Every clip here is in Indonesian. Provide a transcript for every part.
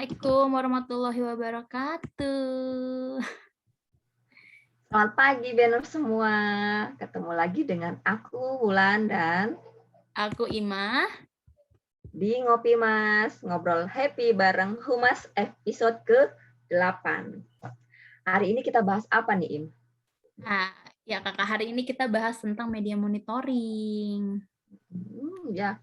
Assalamualaikum warahmatullahi wabarakatuh. Selamat pagi, Benur semua. Ketemu lagi dengan aku, Wulan, dan Aku Imah. di Ngopi Mas, ngobrol happy bareng Humas episode ke-8. Hari ini kita bahas apa nih, Im? Nah, ya kakak, hari ini kita bahas tentang media monitoring. Ya,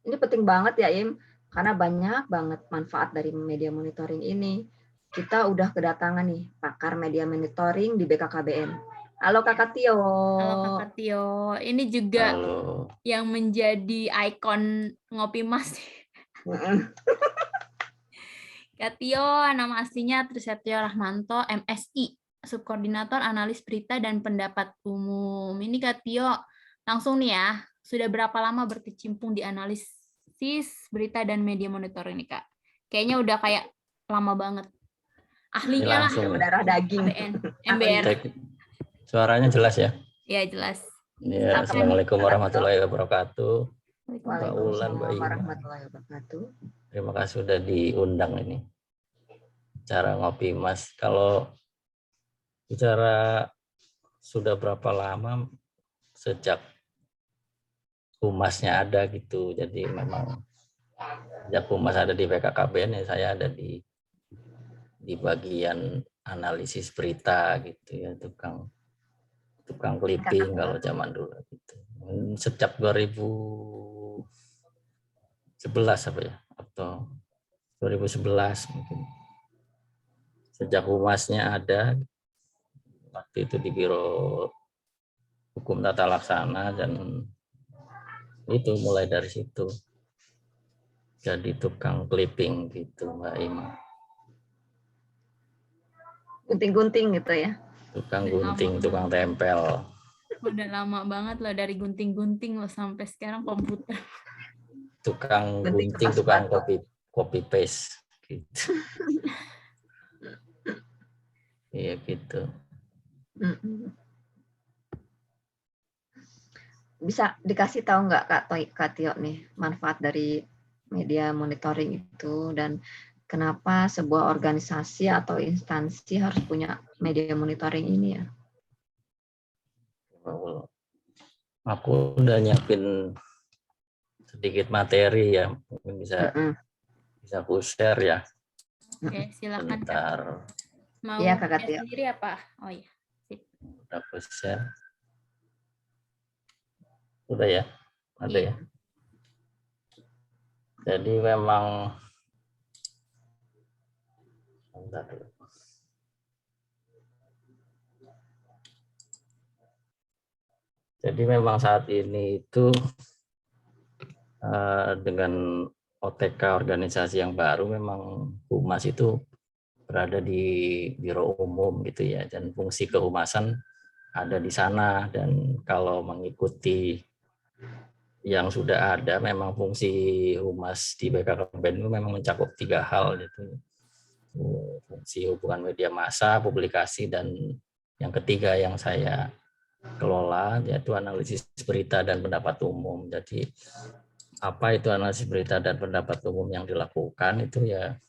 ini penting banget ya, Im, karena banyak banget manfaat dari media monitoring ini. Kita udah kedatangan nih pakar media monitoring di BKKBN. Halo Kakak Tio. Halo kakak Tio, ini juga Halo. yang menjadi ikon Ngopi Mas. Kak Tio, nama aslinya Trisetyo Rahmanto, MSI, Subkoordinator Analis Berita dan Pendapat Umum. Ini Kak Tio, langsung nih ya, sudah berapa lama berkecimpung di analisis berita dan media monitoring nih Kak? Kayaknya udah kayak lama banget. Ahlinya lah, Darah daging. KBN, MBR. Suaranya jelas ya? Ya jelas. Ya, Assalamualaikum warahmatullahi wabarakatuh. Waalaikumsalam Mbak Ima. warahmatullahi wabarakatuh. Terima kasih sudah diundang ini. Cara ngopi Mas. Kalau bicara sudah berapa lama sejak humasnya ada gitu. Jadi memang sejak humas ada di BKKBN ya saya ada di bagian analisis berita gitu ya, tukang clipping kalau zaman dulu gitu. Sejak 2011 apa ya, atau 2011 mungkin. Sejak humasnya ada, waktu itu di Biro Hukum Tata Laksana, dan itu mulai dari situ jadi tukang clipping gitu Mbak Ima. Gunting-gunting gitu ya. Tukang gunting, tukang tempel. Udah lama banget loh, dari gunting-gunting loh sampai sekarang komputer. Tukang gunting, tukang copy paste gitu. Iya gitu. Bisa dikasih tahu nggak Kak Tio nih manfaat dari media monitoring itu, dan kenapa sebuah organisasi atau instansi harus punya media monitoring ini ya? Aku udah nyiapin sedikit materi ya, mungkin bisa aku share ya. Oke, silakan Bentar. Kak. Mau ya, Kakak Tio sendiri apa? Oh iya. Udah aku share. Udah ya? Ada ya? Jadi memang bentar dulu. Jadi memang saat ini itu dengan OTK organisasi yang baru, memang humas itu berada di biro umum gitu ya, dan fungsi kehumasan ada di sana. Dan kalau mengikuti yang sudah ada, memang fungsi humas di BKKBN itu memang mencakup 3 hal gitu. Fungsi hubungan media massa, publikasi, dan yang ketiga yang saya kelola yaitu analisis berita dan pendapat umum. Jadi apa itu analisis berita dan pendapat umum yang dilakukan itu ya,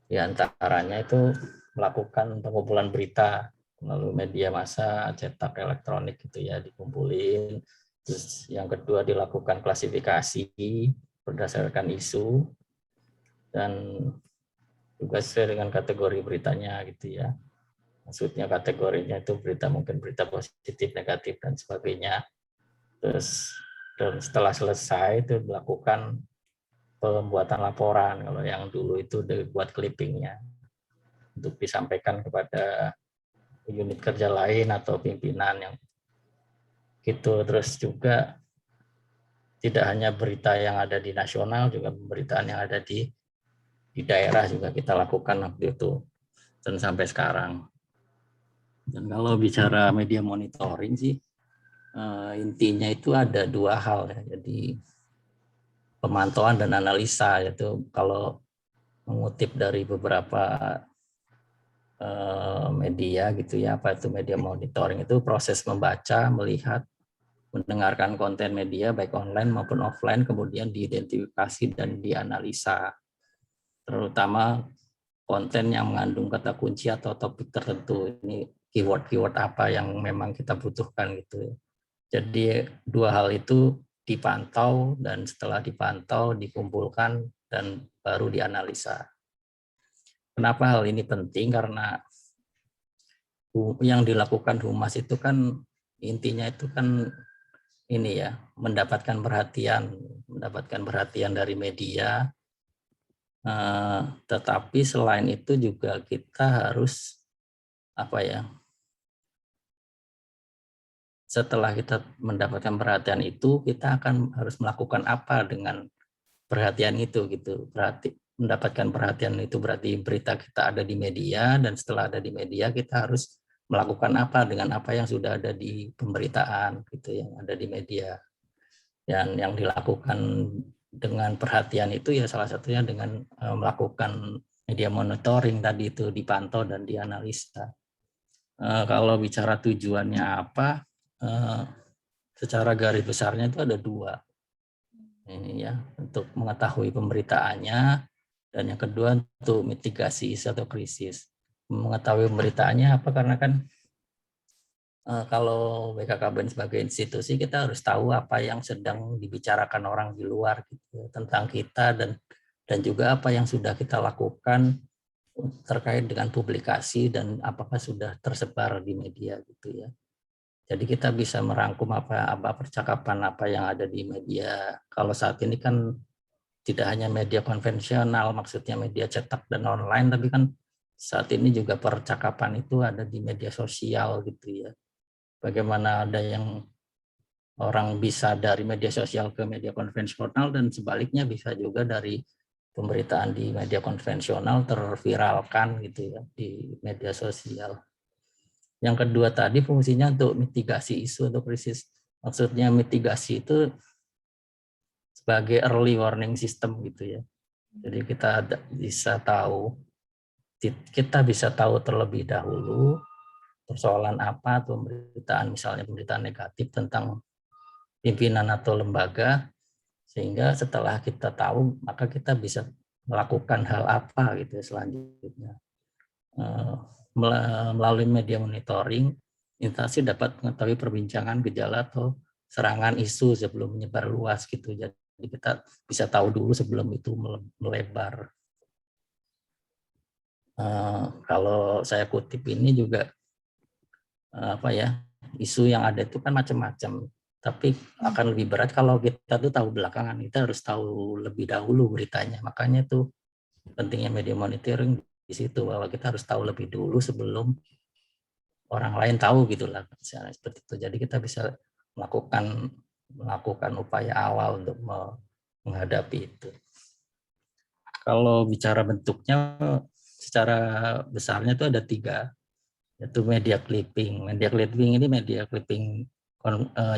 di antaranya itu melakukan pengumpulan berita melalui media massa, cetak, elektronik gitu ya, dikumpulin. Terus yang kedua dilakukan klasifikasi berdasarkan isu, dan juga sesuai dengan kategori beritanya gitu ya. Maksudnya kategorinya itu berita, mungkin berita positif, negatif, dan sebagainya. Terus dan setelah selesai itu dilakukan pembuatan laporan. Kalau yang dulu itu dibuat clippingnya untuk disampaikan kepada unit kerja lain atau pimpinan yang gitu. Terus juga tidak hanya berita yang ada di nasional, juga pemberitaan yang ada di daerah juga kita lakukan waktu itu dan sampai sekarang. Dan kalau bicara media monitoring sih, intinya itu ada 2 hal ya. Jadi pemantauan dan analisa, yaitu kalau mengutip dari beberapa media gitu ya, apa itu media monitoring, itu proses membaca, melihat, mendengarkan konten media baik online maupun offline, kemudian diidentifikasi dan dianalisa, terutama konten yang mengandung kata kunci atau topik tertentu. Ini keyword-keyword apa yang memang kita butuhkan gitu. Jadi dua hal itu dipantau, dan setelah dipantau dikumpulkan dan baru dianalisa. Kenapa hal ini penting? Karena yang dilakukan humas itu kan intinya itu kan ini ya, mendapatkan perhatian dari media. Tetapi selain itu juga kita harus setelah kita mendapatkan perhatian itu, kita akan harus melakukan apa dengan perhatian itu gitu. Mendapatkan perhatian itu berarti berita kita ada di media, dan setelah ada di media kita harus melakukan apa dengan apa yang sudah ada di pemberitaan gitu, yang ada di media. Dan yang dilakukan dengan perhatian itu ya salah satunya dengan melakukan media monitoring tadi itu, dipantau dan dianalisa. Kalau bicara tujuannya apa, secara garis besarnya itu ada dua. Ini ya, untuk mengetahui pemberitaannya, dan yang kedua untuk mitigasi isu atau krisis. Mengetahui pemberitaannya apa, karena kan kalau BKKBN sebagai institusi, kita harus tahu apa yang sedang dibicarakan orang di luar gitu, tentang kita, dan juga apa yang sudah kita lakukan terkait dengan publikasi dan apakah sudah tersebar di media gitu ya. Jadi kita bisa merangkum apa percakapan apa yang ada di media. Kalau saat ini kan tidak hanya media konvensional, maksudnya media cetak dan online, tapi kan saat ini juga percakapan itu ada di media sosial gitu ya. Bagaimana ada yang orang bisa dari media sosial ke media konvensional, dan sebaliknya bisa juga dari pemberitaan di media konvensional terviralkan gitu ya di media sosial. Yang kedua tadi fungsinya untuk mitigasi isu atau krisis. Maksudnya mitigasi itu sebagai early warning system gitu ya. Jadi kita bisa tahu terlebih dahulu persoalan apa, atau pemberitaan, misalnya pemberitaan negatif tentang pimpinan atau lembaga, sehingga setelah kita tahu maka kita bisa melakukan hal apa gitu selanjutnya. Melalui media monitoring, instansi dapat mengetahui perbincangan, gejala atau serangan isu sebelum menyebar luas gitu. Jadi kita bisa tahu dulu sebelum itu melebar. Kalau saya kutip ini juga isu yang ada itu kan macam-macam, tapi akan lebih berat kalau kita tuh tahu belakangan. Kita harus tahu lebih dahulu beritanya. Makanya tuh pentingnya media monitoring di situ, bahwa kita harus tahu lebih dulu sebelum orang lain tahu gitulah, seperti itu. Jadi kita bisa melakukan upaya awal untuk menghadapi itu. Kalau bicara bentuknya, secara besarnya itu ada 3, yaitu media clipping. Media clipping ini media clipping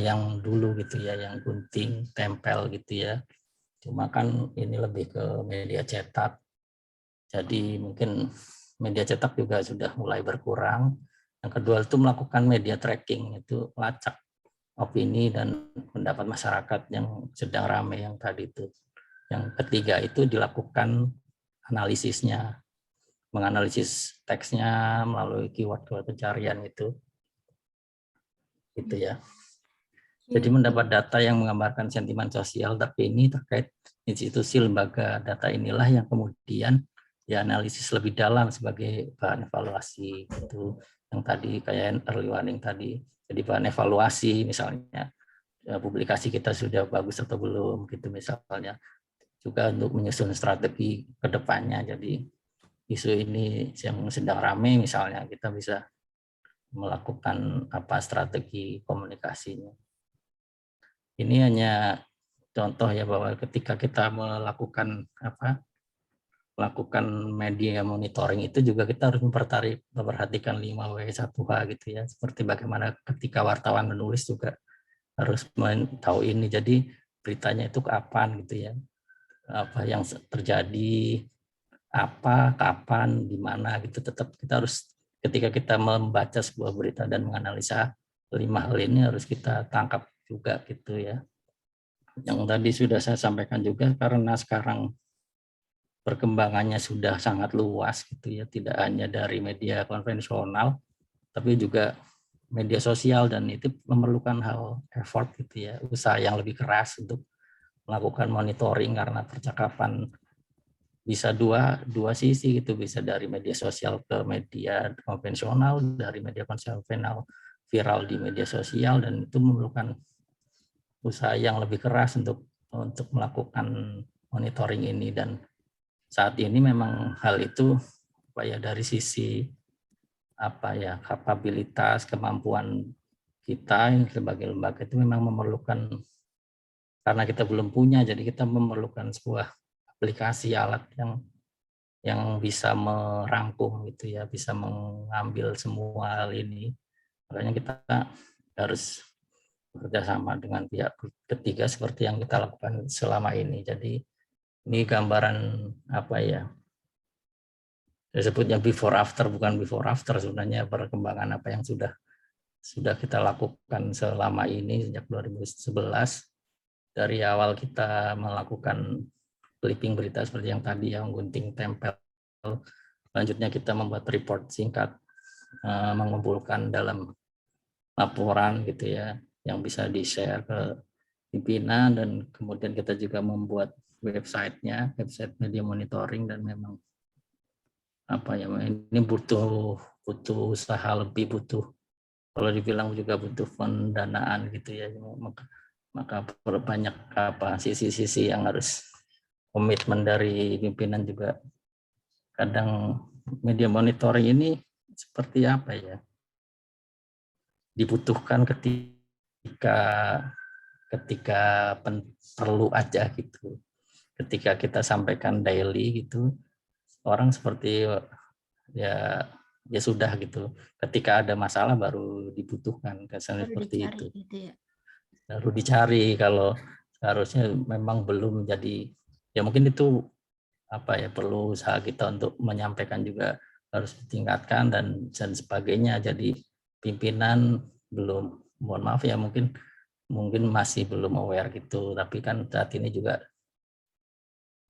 yang dulu gitu ya, yang gunting, tempel gitu ya. Cuma kan ini lebih ke media cetak. Jadi mungkin media cetak juga sudah mulai berkurang. Yang kedua itu melakukan media tracking, itu melacak opini dan pendapat masyarakat yang sedang ramai yang tadi itu. Yang ketiga itu dilakukan analisisnya, menganalisis teksnya melalui keyword pencarian itu ya. Jadi mendapat data yang menggambarkan sentimen sosial terkini terkait institusi lembaga. Data inilah yang kemudian dianalisis lebih dalam sebagai bahan evaluasi itu, yang tadi kayak early warning tadi. Jadi bahan evaluasi, misalnya publikasi kita sudah bagus atau belum gitu misalnya. Juga untuk menyusun strategi ke depannya. Jadi isu ini yang sedang ramai misalnya, kita bisa melakukan strategi komunikasinya. Ini hanya contoh ya, bahwa ketika kita melakukan media monitoring itu juga kita harus memperhatikan 5W1H gitu ya. Seperti bagaimana ketika wartawan menulis juga harus tahu ini. Jadi beritanya itu kapan gitu ya. Apa yang terjadi, apa, kapan, di mana gitu. Tetap kita harus, ketika kita membaca sebuah berita dan menganalisa 5 hal ini harus kita tangkap juga gitu ya. Yang tadi sudah saya sampaikan juga, karena sekarang perkembangannya sudah sangat luas gitu ya, tidak hanya dari media konvensional tapi juga media sosial, dan itu memerlukan hal effort gitu ya, usaha yang lebih keras untuk melakukan monitoring, karena percakapan bisa dua sisi gitu, bisa dari media sosial ke media konvensional, dari media konvensional viral di media sosial, dan itu memerlukan usaha yang lebih keras untuk melakukan monitoring ini. Dan saat ini memang hal itu dari sisi kapabilitas, kemampuan kita sebagai lembaga itu memang memerlukan, karena kita belum punya, jadi kita memerlukan sebuah aplikasi alat yang bisa merangkum gitu ya, bisa mengambil semua hal ini. Makanya kita harus bekerja sama dengan pihak ketiga seperti yang kita lakukan selama ini. Jadi ini gambaran disebutnya before after, bukan before after, sebenarnya perkembangan apa yang sudah kita lakukan selama ini sejak 2011. Dari awal kita melakukan clipping berita seperti yang tadi, yang gunting tempel, selanjutnya kita membuat report singkat, mengumpulkan dalam laporan gitu ya, yang bisa di-share ke pimpinan, dan kemudian kita juga membuat website media monitoring, dan memang ini butuh usaha lebih, kalau dibilang juga butuh pendanaan gitu ya, maka banyak sisi-sisi yang harus komitmen dari pimpinan juga. Kadang media monitoring ini seperti dibutuhkan ketika perlu aja gitu. Ketika kita sampaikan daily gitu, orang seperti ya sudah gitu. Ketika ada masalah baru dibutuhkan, kesannya seperti itu. Gitu ya. Baru dicari, kalau seharusnya memang belum jadi, ya mungkin itu perlu usaha kita untuk menyampaikan juga harus ditingkatkan dan sebagainya. Jadi pimpinan belum, mohon maaf ya, mungkin masih belum aware gitu, tapi kan saat ini juga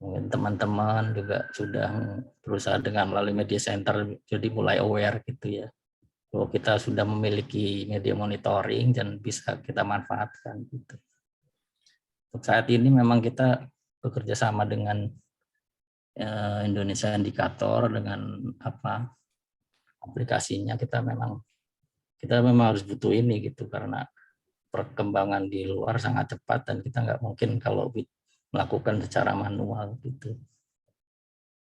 mungkin teman-teman juga sudah berusaha dengan melalui media center, jadi mulai aware gitu ya, bahwa kita sudah memiliki media monitoring dan bisa kita manfaatkan gitu. Untuk saat ini memang kita bekerja sama dengan Indonesia Indikator, dengan aplikasinya, kita memang harus butuh ini gitu, karena perkembangan di luar sangat cepat dan kita nggak mungkin kalau melakukan secara manual gitu.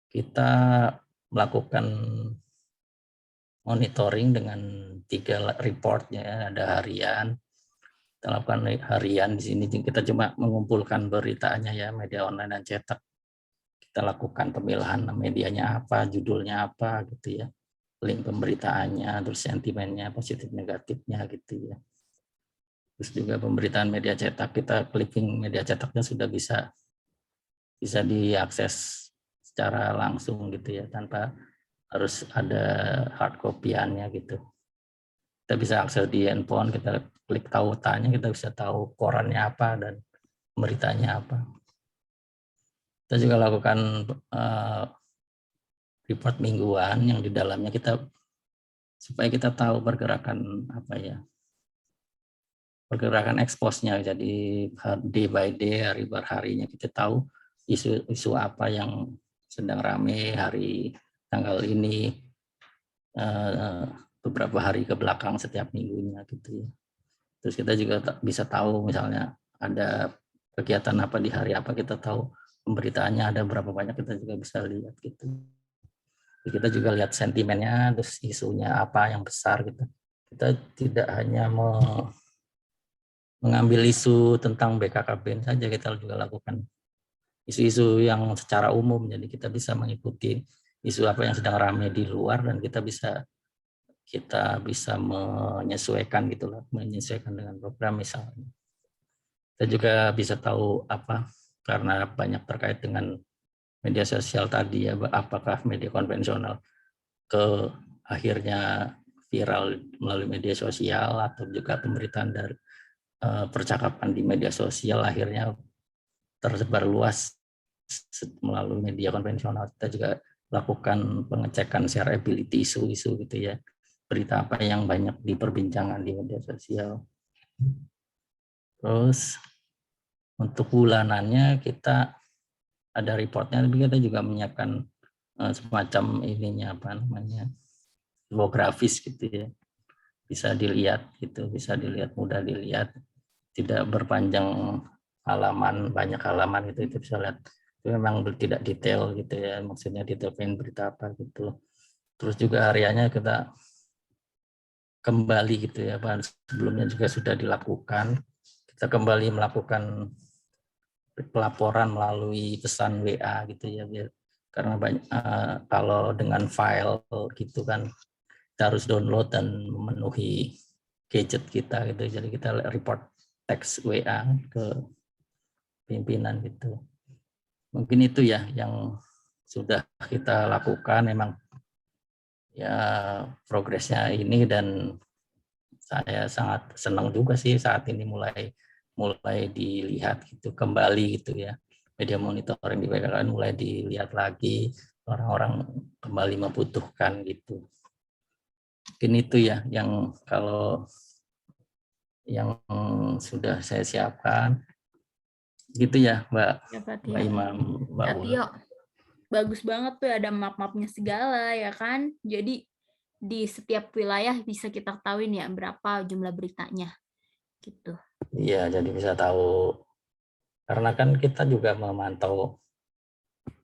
Kita melakukan monitoring dengan 3 reportnya, ada harian. Kita lakukan harian di sini, kita cuma mengumpulkan beritanya ya, media online dan cetak. Kita lakukan pemilahan medianya apa, judulnya apa gitu ya, link pemberitaannya, terus sentimennya, positif negatifnya gitu ya. Terus juga pemberitaan media cetak, kita clipping media cetaknya sudah bisa diakses secara langsung gitu ya, tanpa harus ada hard copy-annya gitu. Kita bisa akses di handphone, kita klik tautannya, kita bisa tahu korannya apa dan beritanya apa. Kita juga lakukan report mingguan yang di dalamnya supaya kita tahu pergerakan pergerakan expose-nya. Jadi day by day, hari per harinya kita tahu isu apa yang sedang rame hari tanggal ini, beberapa hari ke belakang setiap minggunya gitu ya. Terus kita juga bisa tahu misalnya ada kegiatan apa di hari apa, kita tahu pemberitaannya ada berapa banyak, kita juga bisa lihat gitu. Jadi kita juga lihat sentimennya, terus isunya apa yang besar gitu. Kita tidak hanya mengambil isu tentang BKKBN saja, kita juga lakukan isu-isu yang secara umum. Jadi kita bisa mengikuti isu apa yang sedang ramai di luar, dan kita bisa menyesuaikan gitulah, menyesuaikan dengan program misalnya. Kita juga bisa tahu karena banyak terkait dengan media sosial tadi ya, apakah media konvensional ke akhirnya viral melalui media sosial, atau juga pemberitaan percakapan di media sosial akhirnya tersebar luas melalui media konvensional. Kita juga lakukan pengecekan shareability isu-isu gitu ya, berita apa yang banyak diperbincangkan di media sosial. Terus untuk bulanannya kita ada reportnya, tapi kita juga menyiapkan semacam ininya apa namanya infografis gitu ya, bisa dilihat gitu, bisa dilihat, mudah dilihat, tidak berpanjang halaman, banyak halaman gitu, itu bisa lihat. Itu memang tidak detail gitu ya, maksudnya detailin berita apa gitu. Terus juga hariannya kita kembali gitu ya, Pak, sebelumnya juga sudah dilakukan. Kita kembali melakukan pelaporan melalui pesan WA gitu ya, karena banyak kalau dengan file gitu kan kita harus download dan memenuhi gadget kita gitu, jadi kita report teks WA ke pimpinan gitu. Mungkin itu ya yang sudah kita lakukan, memang ya progresnya ini, dan saya sangat senang juga sih saat ini mulai dilihat gitu kembali gitu ya, media monitoring di BKKBN mulai dilihat lagi, orang-orang kembali membutuhkan gitu. Mungkin itu ya yang kalau yang sudah saya siapkan gitu ya, Mbak, Ya, Pak Mbak Tio. Imam, Mbak Kak Ul. Tio, bagus banget tuh ada map-mapnya segala ya kan. Jadi di setiap wilayah bisa kita ketahuin ya berapa jumlah beritanya gitu. Iya, jadi bisa tahu, karena kan kita juga memantau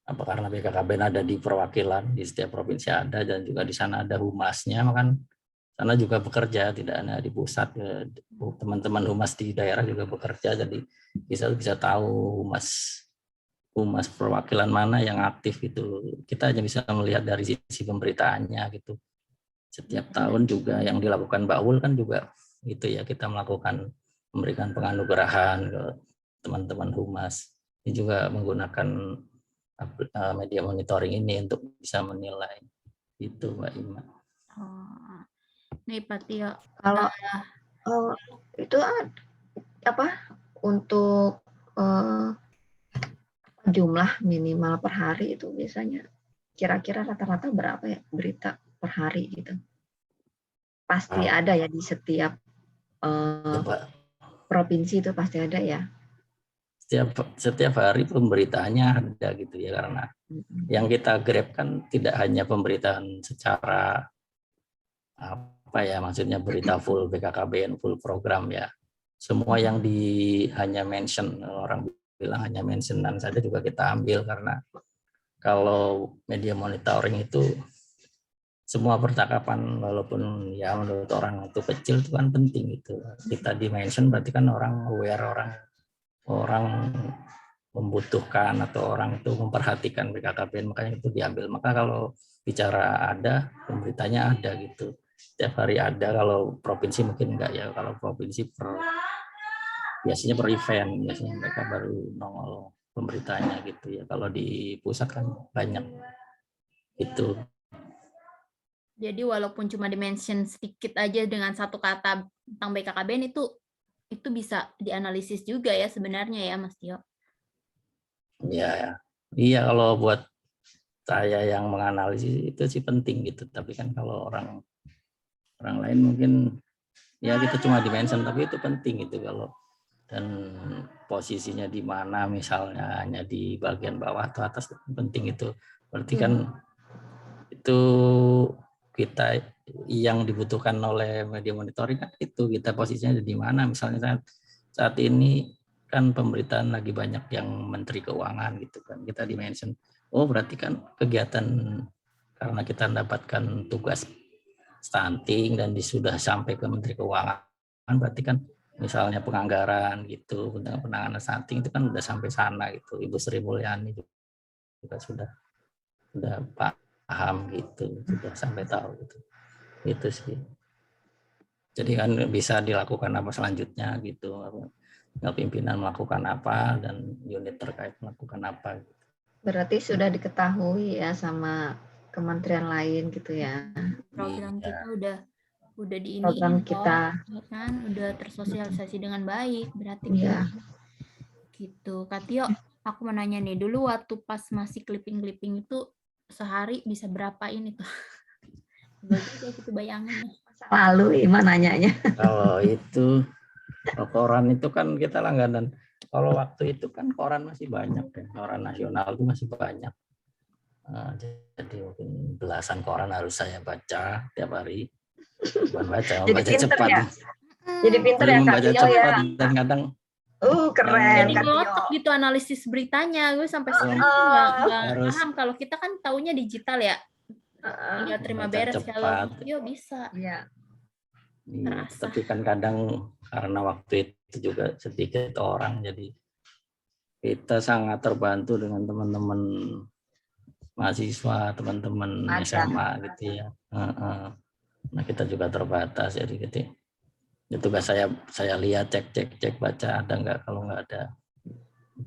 apa, karena BKKBN ada di perwakilan di setiap provinsi ada, dan juga di sana ada humasnya, makan sana juga bekerja, tidak hanya di pusat, teman-teman humas di daerah juga bekerja, jadi bisa tahu humas perwakilan mana yang aktif gitu. Kita hanya bisa melihat dari sisi pemberitaannya gitu. Setiap tahun juga yang dilakukan Mbak Ul kan juga gitu ya, kita memberikan penganugerahan ke teman-teman humas. Ini juga menggunakan media monitoring ini untuk bisa menilai itu, Mbak Ima. Oh. Nih Pak Tio. Kalau itu apa untuk jumlah minimal per hari itu biasanya kira-kira rata-rata berapa ya berita per hari gitu? Pasti ada ya di setiap provinsi, itu pasti ada ya. Setiap hari pemberitaannya ada gitu ya, karena yang kita grab kan tidak hanya pemberitaan secara apa ya, maksudnya berita full BKKBN, full program ya. Semua yang hanya mention, orang bilang hanya mentionan saja juga kita ambil, karena kalau media monitoring itu semua percakapan, walaupun ya menurut orang itu kecil, itu kan penting itu. Kita dimention berarti kan orang aware, orang membutuhkan atau orang itu memperhatikan BKKBN, makanya itu diambil. Maka kalau bicara ada, pemberitanya ada gitu. Setiap hari ada, kalau provinsi mungkin enggak ya. Kalau provinsi biasanya per event, biasanya mereka baru nongol pemberitanya gitu ya. Kalau di pusat kan banyak itu. Jadi walaupun cuma dimention sedikit aja dengan satu kata tentang BKKBN itu bisa dianalisis juga ya sebenarnya ya Mas Tio. Ya, iya, kalau buat saya yang menganalisis itu sih penting gitu. Tapi kan kalau orang lain mungkin ya kita cuma dimention, tapi itu penting gitu. Kalau dan posisinya di mana, misalnya hanya di bagian bawah atau atas, penting itu. Berarti kan itu kita yang dibutuhkan oleh media monitoring kan itu, kita posisinya di mana. Misalnya saat ini kan pemberitaan lagi banyak yang Menteri Keuangan gitu kan, kita dimention, oh berarti kan kegiatan, karena kita mendapatkan tugas stunting dan sudah sampai ke Menteri Keuangan, berarti kan misalnya penganggaran gitu, penanganan stunting itu kan udah sampai sana gitu. Ibu Sri Mulyani juga sudah paham gitu, sudah sampai tahu gitu. Itu sih. Jadi kan bisa dilakukan apa selanjutnya gitu. Pimpinan melakukan apa dan unit terkait melakukan apa. Berarti sudah diketahui ya sama kementerian lain gitu ya. Program kita udah program diiniin kita. ya kan, udah tersosialisasi dengan baik berarti Iya. gitu. Kak Tio, aku mau nanya nih, dulu waktu pas masih clipping itu sehari bisa berapa ini tuh? Bagus gitu bayangannya. Masa lalu Ima nanyanya. Kalau itu koran itu kan kita langganan. Kalau waktu itu kan koran masih banyak ya, koran nasional itu masih banyak. Jadi mungkin belasan koran harus saya baca tiap hari. Bukan baca, Jadi membaca pinter cepat. ya. Jadi pinter ya Kak Membaca Tio cepat ya. dan kadang Keren Jadi Kak Tio. ngotak gitu analisis beritanya. Gue sampai sekarang tuh nggak harus paham. Kalau kita kan taunya digital ya. Tinggal terima membaca beres. Kalau cepat. Tio bisa. Iya. Iya, Terasa. tapi kan kadang karena waktu itu juga sedikit orang, jadi kita sangat terbantu dengan teman-teman mahasiswa, teman-teman SMA gitu ya. Nah kita juga terbatas, jadi gitu. Ya, tugas saya lihat cek baca ada nggak, kalau nggak ada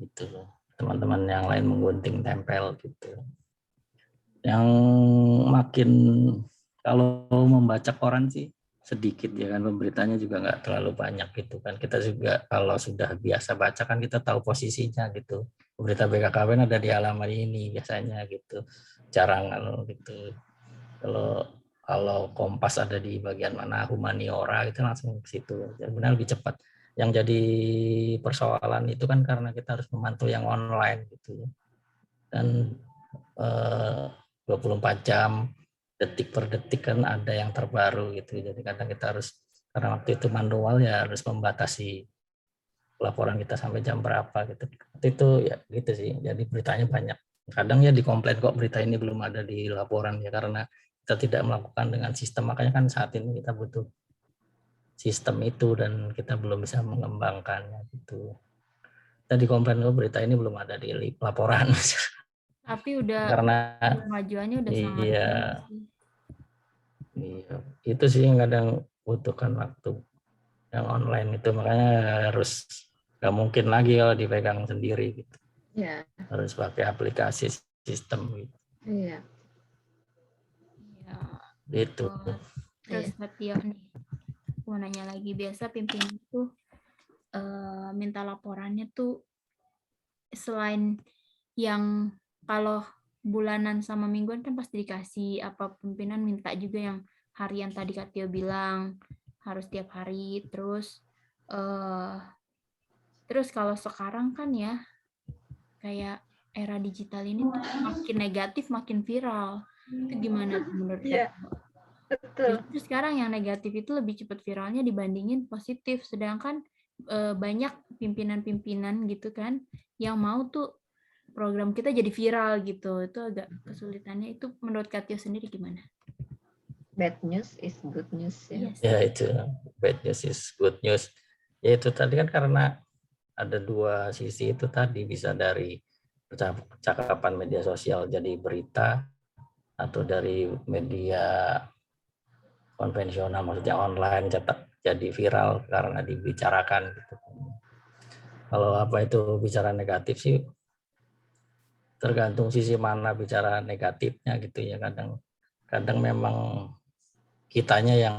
gitu. Teman-teman yang lain menggunting tempel gitu. Yang makin kalau membaca koran sih sedikit ya kan, pemberitanya juga nggak terlalu banyak gitu kan. Kita juga kalau sudah biasa baca kan kita tahu posisinya gitu. Berita BKKBN ada di halaman ini biasanya gitu. Jarang gitu. Kalau Kompas ada di bagian mana, humaniora itu langsung ke situ. Benar lebih cepat. Yang jadi persoalan itu kan karena kita harus memantau yang online gitu. Dan 24 jam detik per detik kan ada yang terbaru gitu. Jadi kadang kita harus, karena waktu itu manual ya harus membatasi laporan kita sampai jam berapa gitu. Itu ya gitu sih. Jadi beritanya banyak. Kadang ya dikomplain kok berita ini belum ada di laporan ya karena kita tidak melakukan dengan sistem. Makanya kan saat ini kita butuh sistem itu dan kita belum bisa mengembangkannya gitu. Kita dikomplain kok berita ini belum ada di laporan. Tapi udah Karena kemajuannya udah sangat iya, itu sih yang kadang butuhkan waktu yang online itu, makanya harus nggak mungkin lagi kalau dipegang sendiri gitu. Iya. Harus pakai aplikasi sistem gitu. Iya. Itu. Terus Tio nih, mau nanya lagi, biasa pimpinan tuh minta laporannya tuh selain yang kalau bulanan sama mingguan kan pasti dikasih, apa pimpinan minta juga yang harian tadi Kak Tio bilang harus tiap hari. Terus kalau sekarang kan ya kayak era digital ini tuh makin negatif makin viral. Itu gimana tuh menurut Kak Tio? Justru sekarang yang negatif itu lebih cepat viralnya dibandingin positif, sedangkan banyak pimpinan-pimpinan gitu kan yang mau tuh program kita jadi viral gitu. Itu agak kesulitannya. Itu menurut Kak Tio sendiri gimana? Bad news is good news ya. Yes. Ya itu bad news is good news. Ya itu tadi kan karena ada dua sisi itu tadi, bisa dari percakapan media sosial jadi berita atau dari media konvensional maksudnya online cetak jadi viral karena dibicarakan gitu. Kalau apa itu bicara negatif sih tergantung sisi mana bicara negatifnya gitu ya, kadang memang kitanya yang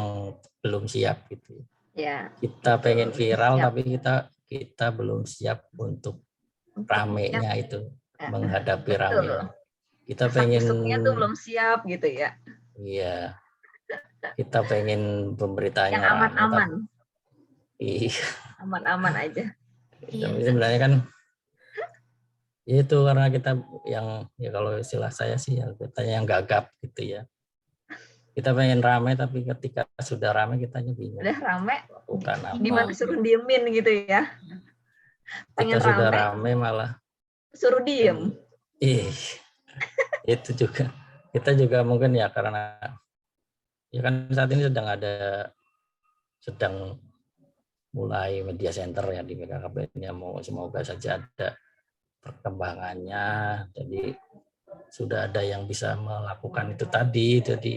belum siap gitu. Ya. Kita pengen viral tapi kita belum siap untuk ramenya itu, menghadapi rame. Kita pengen tuh belum siap gitu ya. Iya. Kita pengen pemberitanya yang aman-aman. Iya. Aman-aman aja. Tapi sebenarnya kan itu karena kita yang ya kalau istilah saya sih ya kitanya yang gagap gitu ya. Kita pengen ramai tapi ketika sudah ramai kitanya bingung. Udah ramai, bukan apa. Gimana suruh diemin gitu ya. Pengen kita sudah ramai malah suruh diem. Itu juga. Kita juga mungkin ya karena ya kan saat ini sedang mulai media center ya di BKKBN-nya, semoga saja ada perkembangannya. Jadi sudah ada yang bisa melakukan itu tadi. Jadi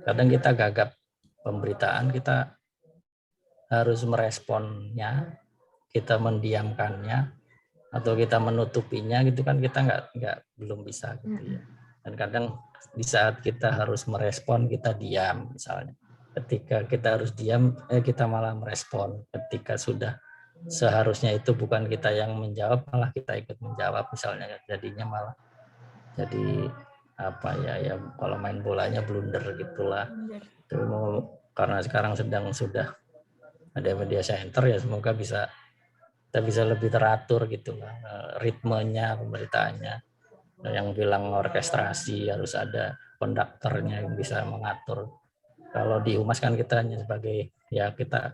kadang kita gagap pemberitaan, kita harus meresponnya, kita mendiamkannya atau kita menutupinya gitu kan, kita belum bisa gitu ya. Dan kadang di saat kita harus merespon kita diam misalnya. Ketika kita harus diam, kita malah merespon. Ketika sudah seharusnya itu bukan kita yang menjawab, malah kita ikut menjawab misalnya, jadinya malah jadi apa ya kalau main bolanya blunder gitulah. Itu karena sekarang sudah ada media center ya, semoga kita bisa lebih teratur gitu lah, ritmenya pemberitaannya. Yang bilang orkestrasi harus ada konduktornya yang bisa mengatur. Kalau di humas kan kita hanya sebagai ya kita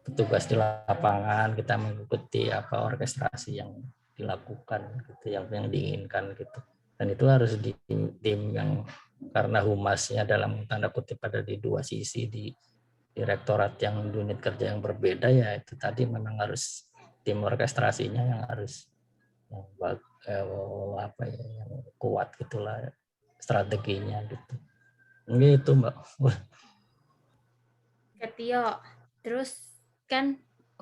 petugas di lapangan, kita mengikuti apa orkestrasi yang dilakukan gitu, yang diinginkan gitu. Dan itu harus di tim yang, karena humasnya dalam tanda kutip ada di dua sisi, di direktorat yang unit kerja yang berbeda, ya itu tadi memang harus tim orkestrasinya yang harus apa ya, yang kuat gitulah strateginya gitu. Gitu Mbak. Tio, terus kan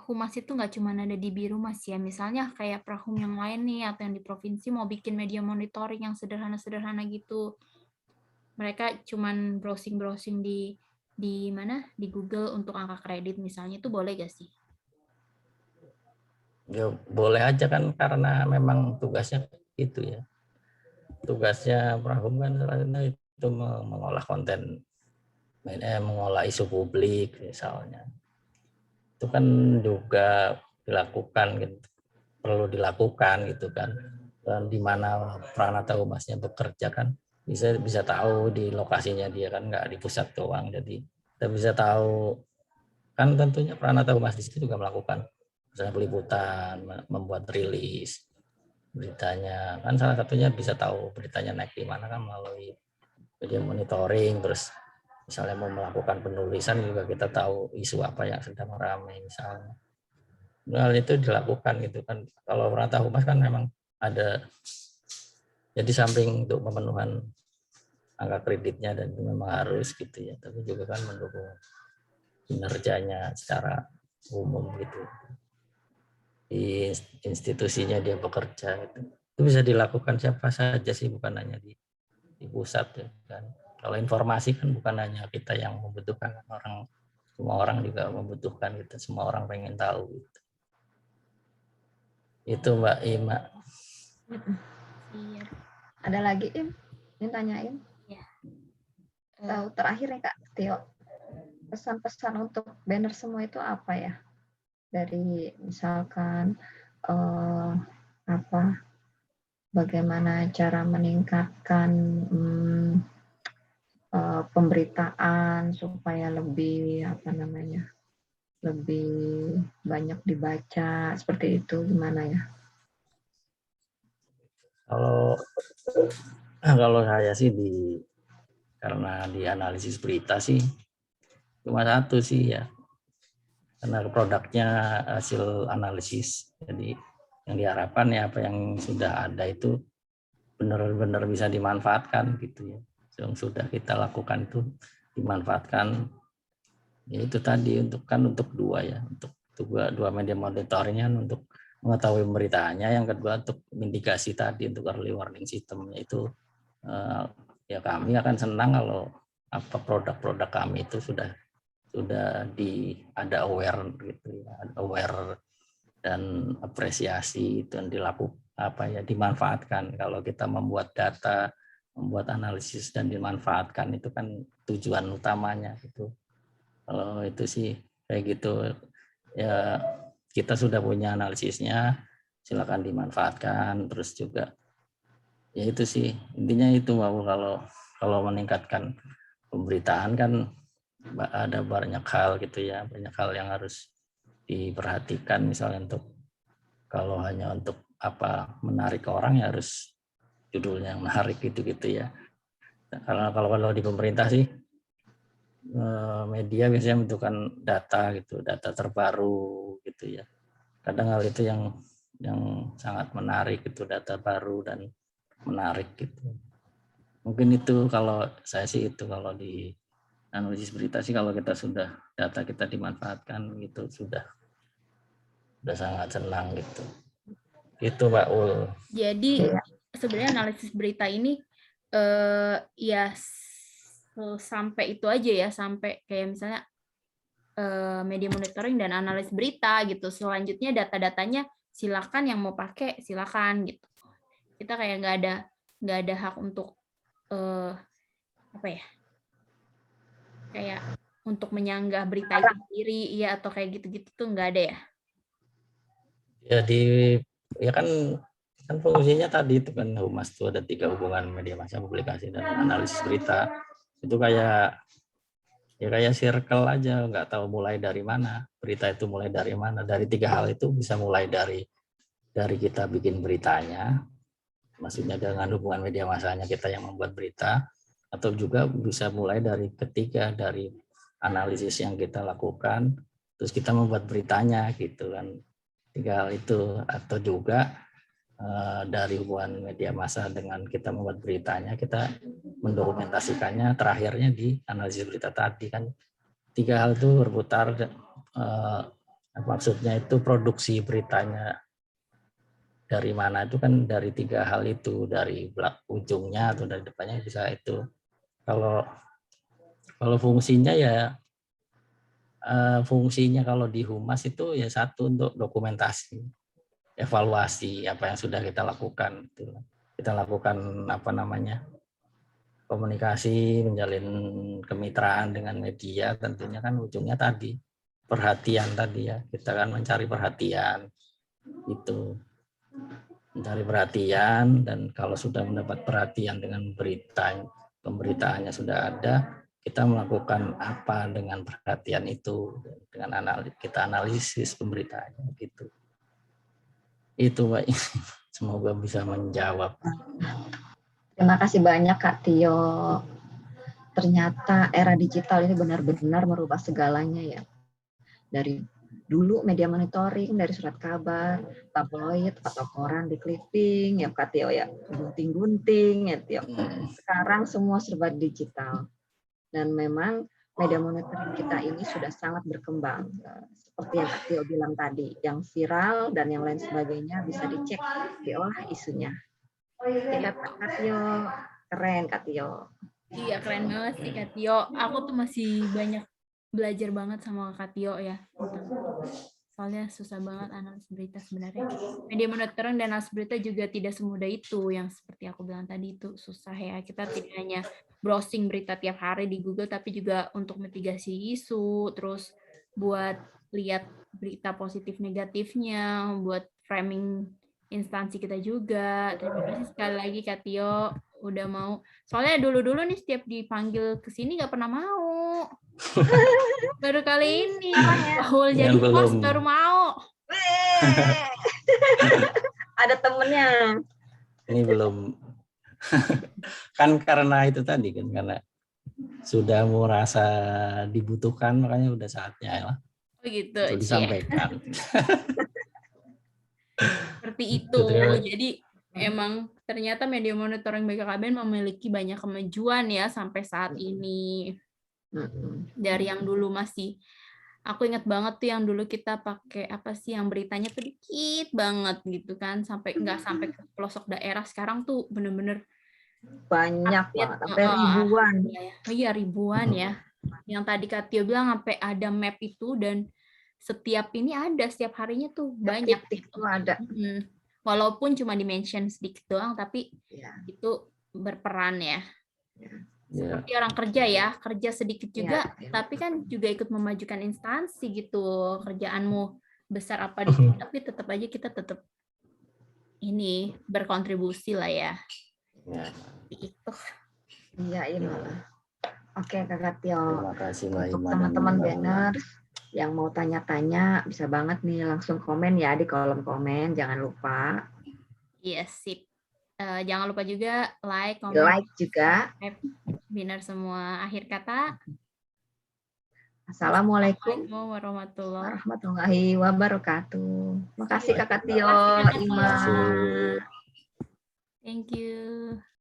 humas itu nggak cuma ada di Birumas ya, misalnya kayak Prahum yang lain nih atau yang di provinsi mau bikin media monitoring yang sederhana-sederhana gitu, mereka cuman browsing di mana di Google untuk angka kredit misalnya, itu boleh gak sih? Ya boleh aja kan, karena memang tugasnya itu ya. Tugasnya Prahum kan itu mengolah konten, mengolah isu publik misalnya. Itu kan juga dilakukan gitu, perlu dilakukan gitu kan. Dan di mana Pranata Humasnya bekerja kan bisa tahu di lokasinya dia kan, nggak di pusat doang. Jadi kita bisa tahu kan, tentunya Pranata Humas di situ juga melakukan misalnya peliputan, membuat rilis beritanya kan, salah satunya bisa tahu beritanya naik di mana kan melalui media monitoring. Terus misalnya mau melakukan penulisan juga kita tahu isu apa yang sedang ramai misalnya. Hal itu dilakukan gitu kan. Kalau Pranata Humas kan memang ada, jadi samping untuk pemenuhan angka kreditnya dan itu memang harus gitu ya, tapi juga kan mendukung kinerjanya secara umum gitu di institusinya dia bekerja gitu. Itu bisa dilakukan siapa saja sih, bukan hanya di pusat ya kan. Kalau informasi kan bukan hanya kita yang membutuhkan, semua orang juga membutuhkan gitu, semua orang pengen tahu gitu. Itu Mbak Ima. Iya. Ada lagi Im? Ini tanyain. Ya. Tahu terakhir ya Kak Tio, pesan-pesan untuk banner semua itu apa ya? Dari misalkan bagaimana cara meningkatkan pemberitaan supaya lebih lebih banyak dibaca, seperti itu, gimana ya? Kalau saya sih karena di analisis berita sih cuma satu sih ya, karena produknya hasil analisis. Jadi yang diharapkan ya apa yang sudah ada itu benar-benar bisa dimanfaatkan gitu ya. Yang sudah kita lakukan itu dimanfaatkan. Ya itu tadi untuk dua ya, untuk dua media monitoringnya, untuk mengetahui pemberitaannya, yang kedua untuk mitigasi tadi, untuk early warning systemnya itu. Ya kami akan senang kalau apa produk-produk kami itu sudah ada aware gitu ya, aware dan apresiasi dan dimanfaatkan. Kalau kita membuat data, membuat analisis dan dimanfaatkan, itu kan tujuan utamanya itu. Kalau itu sih kayak gitu ya, kita sudah punya analisisnya, silakan dimanfaatkan. Terus juga ya itu sih intinya itu, kalau meningkatkan pemberitaan kan ada banyak hal gitu ya, banyak hal yang harus diperhatikan. Misalnya kalau hanya untuk menarik orang ya harus judulnya yang menarik gitu ya. Karena kalau di pemerintah sih media biasanya membutuhkan data gitu, data terbaru gitu ya. Kadang hal itu yang sangat menarik itu, data baru dan menarik gitu. Mungkin itu kalau saya sih, itu kalau di analisis berita sih, kalau data kita dimanfaatkan gitu sudah sangat senang gitu. Itu Mbak Ul. Jadi sebenarnya analisis berita ini ya sampai itu aja ya, sampai kayak misalnya media monitoring dan analis berita gitu. Selanjutnya data-datanya silakan yang mau pakai silakan gitu. Kita kayak nggak ada hak untuk apa ya? Kayak untuk menyanggah berita itu sendiri, iya atau kayak gitu-gitu tuh nggak ada ya? Jadi ya kan fungsinya tadi itu kan humas itu ada 3 hubungan media massa, publikasi dan analisis berita. Itu kayak circle aja, nggak tahu mulai dari mana, berita itu mulai dari mana. Dari 3 hal itu bisa mulai dari kita bikin beritanya, maksudnya dengan hubungan media massanya kita yang membuat berita, atau juga bisa mulai dari ketiga, dari analisis yang kita lakukan, terus kita membuat beritanya gitu kan. 3 hal itu, atau juga dari hubungan media massa dengan kita membuat beritanya, kita mendokumentasikannya, terakhirnya di analisis berita tadi kan. 3 hal itu berputar, maksudnya itu produksi beritanya dari mana itu kan dari 3 hal itu, dari ujungnya atau dari depannya bisa itu. Kalau fungsinya ya fungsinya kalau di humas itu ya satu untuk dokumentasi, evaluasi apa yang sudah kita lakukan. Kita lakukan komunikasi, menjalin kemitraan dengan media, tentunya kan ujungnya tadi perhatian tadi ya. Kita kan mencari perhatian itu. Mencari perhatian, dan kalau sudah mendapat perhatian dengan berita, pemberitaannya sudah ada, kita melakukan apa dengan perhatian itu, dengan kita analisis pemberitaannya gitu. Itu Pak. Semoga bisa menjawab. Terima kasih banyak Kak Tio. Ternyata era digital ini benar-benar merubah segalanya ya. Dari dulu media monitoring, dari surat kabar, tabloid atau koran di clipping, ya Kak Tio ya, gunting-gunting ya Tio. Sekarang semua serba digital. Dan memang media monitoring kita ini sudah sangat berkembang. Seperti yang Kak Tio bilang tadi, yang viral dan yang lain sebagainya bisa dicek, diolah isunya. Oke, Kak Tio, keren Kak Tio. Iya, keren banget sih Kak Tio. Aku tuh masih banyak belajar banget sama Kak Tio ya. Soalnya susah banget analis berita sebenarnya. Media monitoring dan analis berita juga tidak semudah itu. Yang seperti aku bilang tadi itu susah ya. Kita tidak hanya browsing berita tiap hari di Google, tapi juga untuk mitigasi isu, terus buat lihat berita positif negatifnya, buat framing instansi kita juga. Terima kasih sekali lagi Kak Tio udah mau. Soalnya dulu-dulu nih setiap dipanggil ke sini nggak pernah mau. Baru kali ini Paul jadi host baru mau. Ada temennya. Ini belum. Kan karena itu tadi kan, karena sudah merasa dibutuhkan, makanya udah saatnya ya. Oh gitu. Untuk disampaikan. Seperti itu. Jadi emang ternyata media monitoring BKKBN memiliki banyak kemajuan ya sampai saat ini. Dari yang dulu masih, aku ingat banget tuh yang dulu kita pakai apa sih yang beritanya tuh dikit banget gitu kan, sampai nggak sampai ke pelosok daerah. Sekarang tuh bener-bener banyak banget, sampai ribuan. Iya ribuan ya. Yang tadi Kak Tio bilang sampai ada map itu, dan setiap ini ada, setiap harinya tuh banyak gitu. Ada. Walaupun cuma di-mention sedikit doang, tapi itu berperan ya. Seperti orang kerja ya, kerja sedikit juga, tapi kan juga ikut memajukan instansi gitu. Kerjaanmu besar apa dikit, tapi tetap aja kita tetap ini berkontribusi lah ya. Itu. Iya, ini. Oke, Kak Tio. Terima kasih untuk teman-teman banners yang mau tanya-tanya, bisa banget nih langsung komen ya di kolom komen, jangan lupa. Iya, sip. Jangan lupa juga like, komen, like juga. Binar semua. Akhir kata. Assalamualaikum warahmatullahi wabarakatuh. Makasih Kakak Tio, Ima. Thank you.